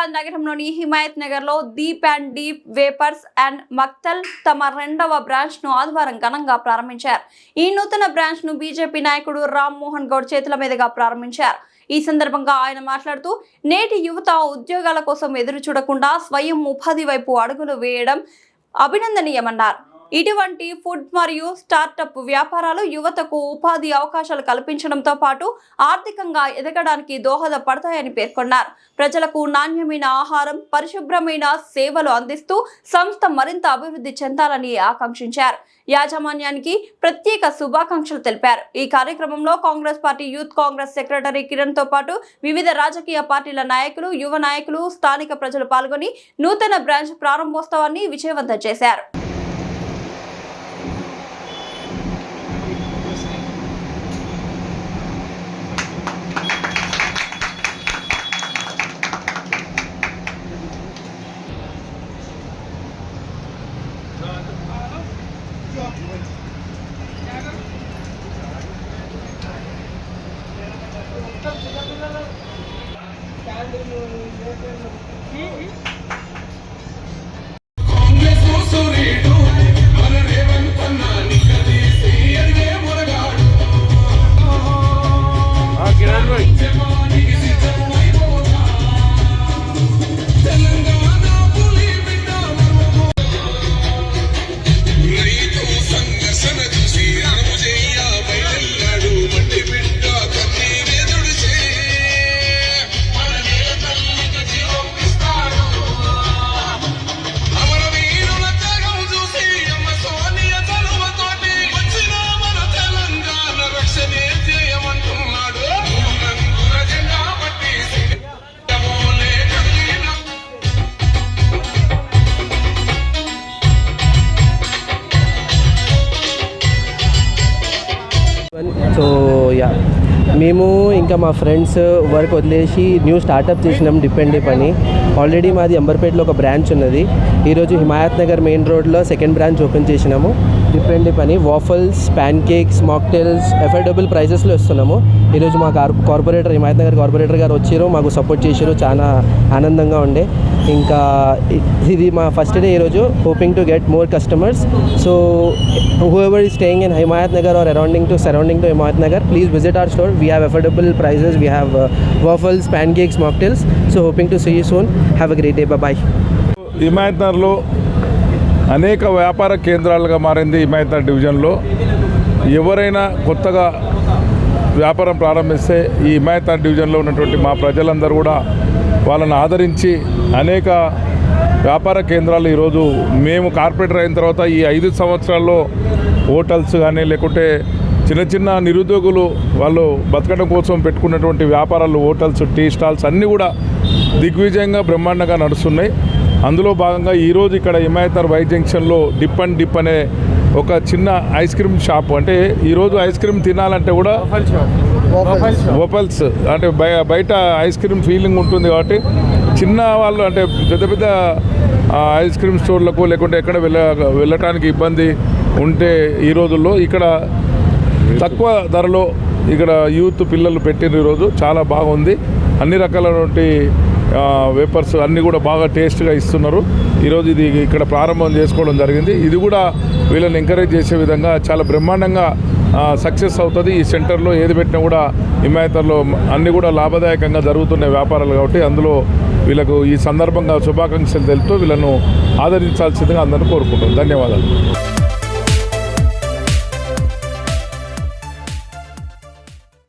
హైదరాబాద్ నగరంలోని హిమాయత్ నగర్ లో Deep and Deep vapers and Maktal తమ రెండవ బ్రాంచ్ ను ఆదివారం ఘనంగా ప్రారంభించారు. ఈ నూతన బ్రాంచ్ ను బీజేపీ నాయకుడు రామ్ మోహన్ గౌడ్ చేతుల మీదుగా ప్రారంభించారు. ఈ సందర్భంగా ఆయన మాట్లాడుతూ నేటి యువత ఉద్యోగాల కోసం ఎదురు చూడకుండా స్వయం ఉపాధి వైపు అడుగులు వేయడం అభినందనీయమన్నారు. ఇటువంటి ఫుడ్ మరియు స్టార్టప్ వ్యాపారాలు యువతకు ఉపాధి అవకాశాలు కల్పించడంతో పాటు ఆర్థికంగా ఎదగడానికి దోహదపడతాయని పేర్కొన్నారు. ప్రజలకు నాణ్యమైన ఆహారం, పరిశుభ్రమైన సేవలు అందిస్తూ సంస్థ మరింత అభివృద్ధి చెందాలని ఆకాంక్షించారు. యాజమాన్యానికి ప్రత్యేక శుభాకాంక్షలు తెలిపారు. ఈ కార్యక్రమంలో Congress party youth Congress secretary Kiran తో పాటు వివిధ రాజకీయ పార్టీల నాయకులు, యువ నాయకులు, స్థానిక ప్రజలు పాల్గొని నూతన బ్రాంచ్ ప్రారంభోత్సవాన్ని విజయవంతం చేశారు. సో మేము ఇంకా మా ఫ్రెండ్స్ వర్క్ వదిలేసి న్యూ స్టార్టప్ చేసినాం డిపెండ్ అని. ఆల్రెడీ మాది అంబర్పేటలో ఒక బ్రాంచ్ ఉన్నది. ఈరోజు హిమాయత్ నగర్ మెయిన్ రోడ్లో సెకండ్ బ్రాంచ్ ఓపెన్ చేసినాము. డిపెండ్ అని waffles, pan cakes, mocktails affordable ప్రైసెస్లో ఇస్తున్నాము. ఈరోజు మా కార్పొరేటర్ హిమాయత్ నగర్ కార్పొరేటర్ గారు వచ్చారు, మాకు సపోర్ట్ చేశారు. చాలా ఆనందంగా ఉండే. ఇంకా ఇది మా ఫస్ట్ డే ఈరోజు. Hoping to get more customers. So whoever is staying in Himayat Nagar or surrounding to Himayat Nagar, please visit our store. We have affordable prices. We have waffles, pancakes, mocktails. So hoping to see you soon. Have a great day. Bye bye. Himayat నగర్లో అనేక వ్యాపార కేంద్రాలుగా మారింది. హిమాయత్ నగర్ డివిజన్లో ఎవరైనా కొత్తగా వ్యాపారం ప్రారంభిస్తే ఈ హిమాయత్ నగర్ డివిజన్లో ఉన్నటువంటి మా ప్రజలందరూ కూడా వాళ్ళని ఆదరించి అనేక వ్యాపార కేంద్రాలు ఈరోజు మేము కార్పొరేటర్ అయిన తర్వాత ఈ 5 సంవత్సరాల్లో హోటల్స్ కానీ లేకుంటే చిన్న చిన్న నిరుద్యోగులు వాళ్ళు బతకడం కోసం పెట్టుకున్నటువంటి వ్యాపారాలు, హోటల్స్, టీ స్టాల్స్ అన్నీ కూడా దిగ్విజయంగా బ్రహ్మాండంగా నడుస్తున్నాయి. అందులో భాగంగా ఈరోజు ఇక్కడ హిమాయత్ నగర్ వై జంక్షన్లో డిప్ అండ్ డిప్ అనే ఒక చిన్న ఐస్ క్రీమ్ షాప్. అంటే ఈరోజు ఐస్ క్రీమ్ తినాలంటే కూడా వఫల్స్ అంటే బయట ఐస్ క్రీమ్ ఫీలింగ్ ఉంటుంది కాబట్టి చిన్న వాళ్ళు అంటే పెద్ద పెద్ద ఐస్ క్రీమ్ స్టోర్లకు లేకుంటే ఎక్కడ వెళ్ళటానికి ఇబ్బంది ఉంటే ఈ రోజుల్లో ఇక్కడ తక్కువ ధరలో ఇక్కడ యూత్ పిల్లలు పెట్టిన ఈరోజు చాలా బాగుంది. అన్ని రకాలైనటువంటి వేపర్స్ అన్నీ కూడా బాగా టేస్ట్గా ఇస్తున్నారు. ఈరోజు ఇది ఇక్కడ ప్రారంభం చేసుకోవడం జరిగింది. ఇది కూడా వీళ్ళని ఎంకరేజ్ చేసే విధంగా చాలా బ్రహ్మాండంగా సక్సెస్ అవుతుంది. ఈ సెంటర్లో ఏది పెట్టినా కూడా హిమాయత్లో అన్నీ కూడా లాభదాయకంగా జరుగుతున్న వ్యాపారాలు కాబట్టి అందులో వీళ్ళకు ఈ సందర్భంగా శుభాకాంక్షలు తెలుపుతూ వీళ్ళను ఆదరించాల్సిందిగా అందరిని కోరుకుంటాం. ధన్యవాదాలు.